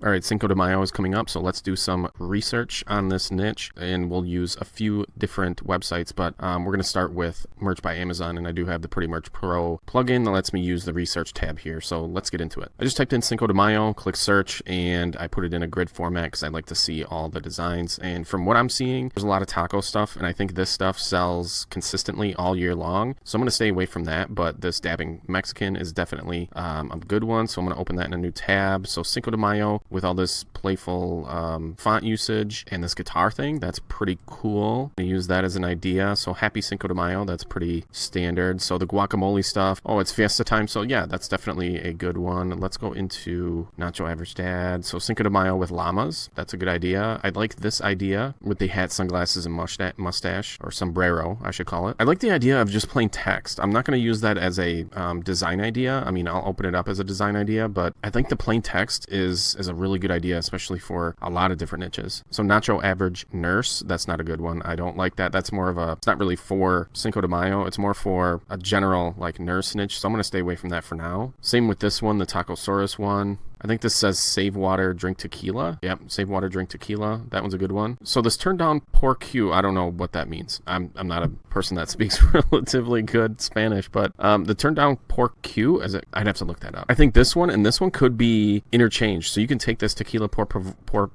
All right, Cinco de Mayo is coming up, so let's do some research on this niche, and we'll use a few different websites, but we're going to start with Merch by Amazon, and I do have the Pretty Merch Pro plugin that lets me use the research tab here, so let's get into it. I just typed in Cinco de Mayo, click search, and I put it in a grid format because I'd like to see all the designs, and from what I'm seeing, there's a lot of taco stuff, and I think this stuff sells consistently all year long, so I'm going to stay away from that, but this dabbing Mexican is definitely a good one, so I'm going to open that in a new tab. So Cinco de Mayo, with all this playful font usage and this guitar thing, that's pretty cool. I use that as an idea. So happy Cinco de Mayo, that's pretty standard. So the guacamole stuff, oh, it's fiesta time, so yeah, that's definitely a good one. Let's go into Nacho Average Dad. So Cinco de Mayo with llamas, that's a good idea. I like this idea with the hat, sunglasses, and mustache, or sombrero, I should call it. I like the idea of just plain text. I'm not going to use that as a design idea. I mean, I'll open it up as a design idea, but I think the plain text is a really good idea, especially for a lot of different niches. So Nacho Average Nurse, that's not a good one. I don't like that. That's more of a, it's not really for Cinco de Mayo. It's more for a general like nurse niche. So I'm going to stay away from that for now. Same with this one, the Tacosaurus one. I think this says save water, drink tequila. Yep, save water, drink tequila. That one's a good one. So this turn down por Q, I don't know what that means. I'm not a person that speaks relatively good Spanish, but the turn down por Q, I'd have to look that up. I think this one and this one could be interchanged. So you can take this tequila por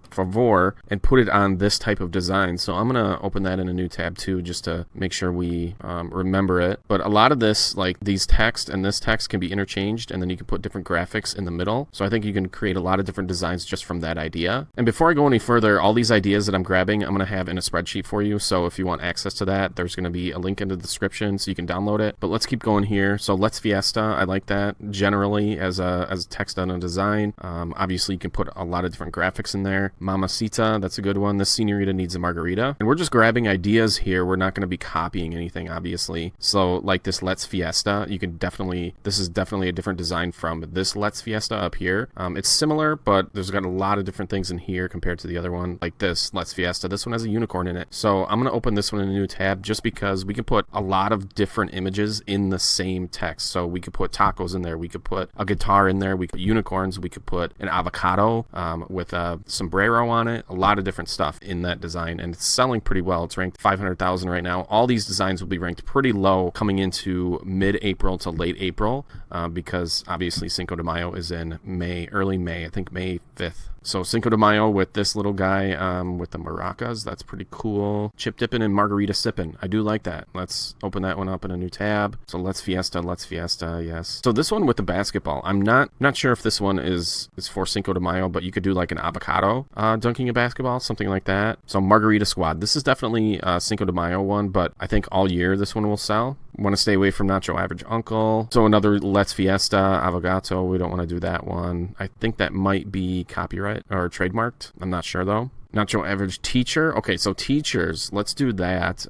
favor and put it on this type of design. So I'm going to open that in a new tab too, just to make sure we remember it. But a lot of this, like these text and this text, can be interchanged, and then you can put different graphics in the middle. So I think you can create a lot of different designs just from that idea. And before I go any further, all these ideas that I'm grabbing, I'm going to have in a spreadsheet for you. So if you want access to that, there's going to be a link in the description so you can download it. But let's keep going here. So Let's Fiesta, I like that generally as a text on a design. Obviously, you can put a lot of different graphics in there. Mamacita, that's a good one. This senorita needs a margarita. And we're just grabbing ideas here. We're not going to be copying anything, obviously. So like this Let's Fiesta, you can definitely, this is definitely a different design from this Let's Fiesta up here. It's similar, but there's got a lot of different things in here compared to the other one. Like this Let's Fiesta, this one has a unicorn in it. So I'm going to open this one in a new tab just because we can put a lot of different images in the same text. So we could put tacos in there, we could put a guitar in there, we could put unicorns, we could put an avocado with a sombrero on it, a lot of different stuff in that design, and it's selling pretty well. It's ranked 500,000 right now. All these designs will be ranked pretty low coming into mid-April to late April because obviously Cinco de Mayo is in May, early May, I think May 5th. So Cinco de Mayo with this little guy with the maracas, that's pretty cool. Chip dipping and margarita sipping, I do like that. Let's open that one up in a new tab. So Let's Fiesta, yes. So this one with the basketball, I'm not sure if this one is for Cinco de Mayo, but you could do like an avocado dunking a basketball, something like that. So Margarita Squad, this is definitely a Cinco de Mayo one, but I think all year this one will sell. Want to stay away from Nacho Average Uncle. So another Let's Fiesta, Avogato, we don't want to do that one. I think that might be copyright or trademarked. I'm not sure though. Nacho Average Teacher. Okay, so teachers, let's do that.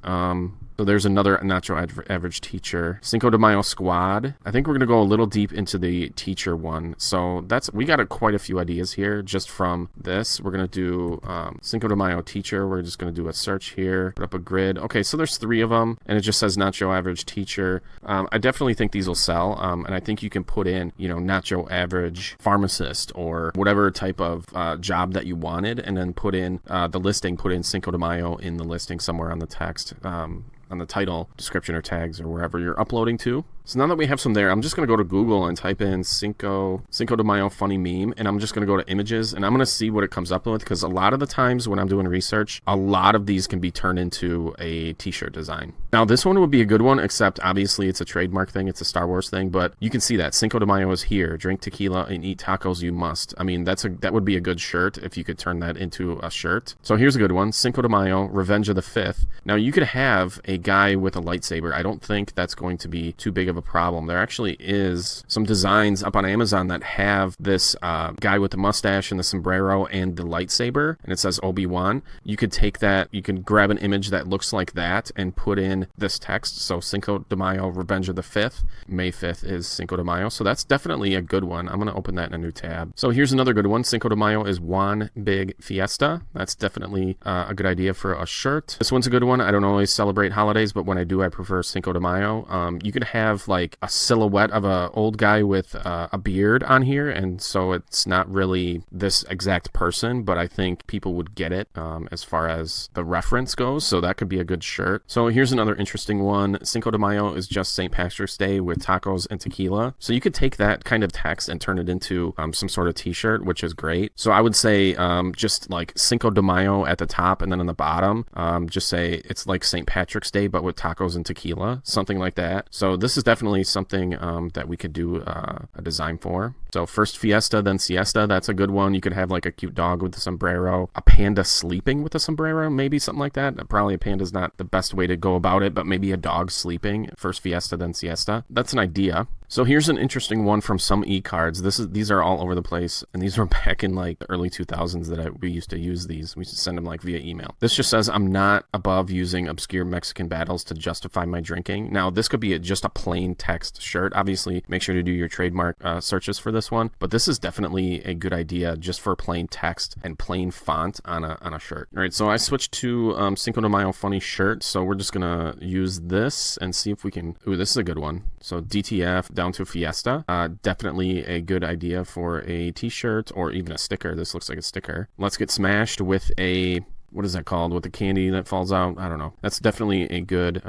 So there's another Nacho Average Teacher. Cinco de Mayo Squad. I think we're going to go a little deep into the teacher one. So we got quite a few ideas here just from this. We're going to do Cinco de Mayo Teacher. We're just going to do a search here, put up a grid. Okay, so there's 3 of them, and it just says Nacho Average Teacher. I definitely think these will sell, and I think you can put in, Nacho Average Pharmacist or whatever type of job that you wanted, and then put in the listing, put in Cinco de Mayo in the listing somewhere on the text. On the title, description, or tags, or wherever you're uploading to. So now that we have some there, I'm just going to go to Google and type in Cinco de Mayo funny meme, and I'm just going to go to images, and I'm going to see what it comes up with, because a lot of the times when I'm doing research, a lot of these can be turned into a t-shirt design. Now this one would be a good one, except obviously it's a trademark thing, it's a Star Wars thing, but you can see that Cinco de Mayo is here, drink tequila and eat tacos you must. I mean, that would be a good shirt if you could turn that into a shirt. So here's a good one, Cinco de Mayo, Revenge of the 5th. Now you could have a guy with a lightsaber. I don't think that's going to be too big of a problem. There actually is some designs up on Amazon that have this guy with the mustache and the sombrero and the lightsaber, and it says Obi-Wan. You could take that, you can grab an image that looks like that and put in this text. So Cinco de Mayo, Revenge of the 5th. May 5th is Cinco de Mayo. So that's definitely a good one. I'm going to open that in a new tab. So here's another good one. Cinco de Mayo is One Big Fiesta. That's definitely a good idea for a shirt. This one's a good one. I don't always celebrate holidays, but when I do, I prefer Cinco de Mayo. You could have of like a silhouette of a old guy with a beard on here, and so it's not really this exact person, but I think people would get it as far as the reference goes, so that could be a good shirt. So here's another interesting one. Cinco de Mayo is just St. Patrick's Day with tacos and tequila. So you could take that kind of text and turn it into some sort of t-shirt, which is great. So I would say just like Cinco de Mayo at the top, and then on the bottom just say it's like St. Patrick's Day but with tacos and tequila, something like that. So this is definitely something that we could do a design for. So first fiesta, then siesta, that's a good one. You could have like a cute dog with a sombrero, a panda sleeping with a sombrero, maybe something like that. Probably a panda is not the best way to go about it, but maybe a dog sleeping, first fiesta, then siesta. That's an idea. So here's an interesting one from some e-cards. These are all over the place, and these were back in like the early 2000s that we used to use these. We used to send them like via email. This just says, I'm not above using obscure Mexican battles to justify my drinking. Now, this could be just a plain text shirt. Obviously, make sure to do your trademark searches for this one, but this is definitely a good idea just for plain text and plain font on a shirt. All right, so I switched to Cinco de Mayo funny shirt, so we're just gonna use this and see if we can. Ooh, this is a good one. So DTF down to Fiesta. Definitely a good idea for a t-shirt or even a sticker. This looks like a sticker. Let's get smashed with a, what is that called, with the candy that falls out? I don't know. That's definitely a good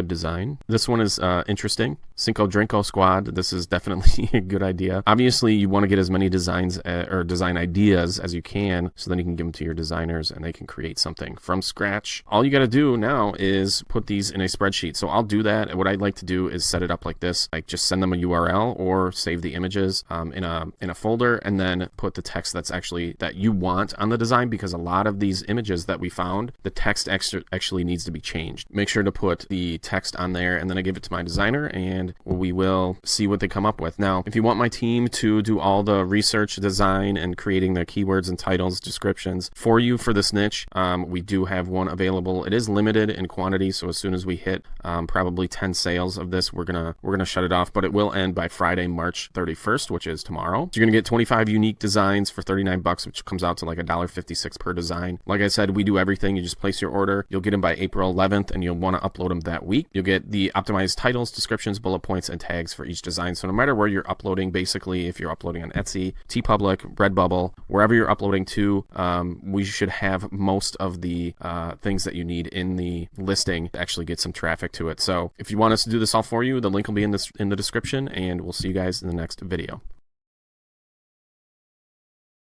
design. This one is interesting. Cinco Drinko Squad. This is definitely a good idea. Obviously, you want to get as many designs or design ideas as you can, so then you can give them to your designers and they can create something from scratch. All you got to do now is put these in a spreadsheet. So I'll do that. What I'd like to do is set it up like this, like just send them a URL or save the images in a folder, and then put the text that's actually that you want on the design, because a lot of these images that we found, the text actually needs to be changed. Make sure to put the text on there, and then I give it to my designer and we will see what they come up with. Now, if you want my team to do all the research, design, and creating the keywords and titles, descriptions for you for this niche, we do have one available. It is limited in quantity, so as soon as we hit probably 10 sales of this, we're gonna shut it off, but it will end by Friday, March 31st, which is tomorrow. So you're gonna get 25 unique designs for $39, which comes out to like $1.56 per design. Like I said, we do everything. You just place your order. You'll get them by April 11th, and you'll want to upload them that week. You'll get the optimized titles, descriptions, bullet points, and tags for each design. So no matter where you're uploading, basically, if you're uploading on Etsy, TeePublic, Redbubble, wherever you're uploading to, we should have most of the things that you need in the listing to actually get some traffic to it. So if you want us to do this all for you, the link will be in the description, and we'll see you guys in the next video.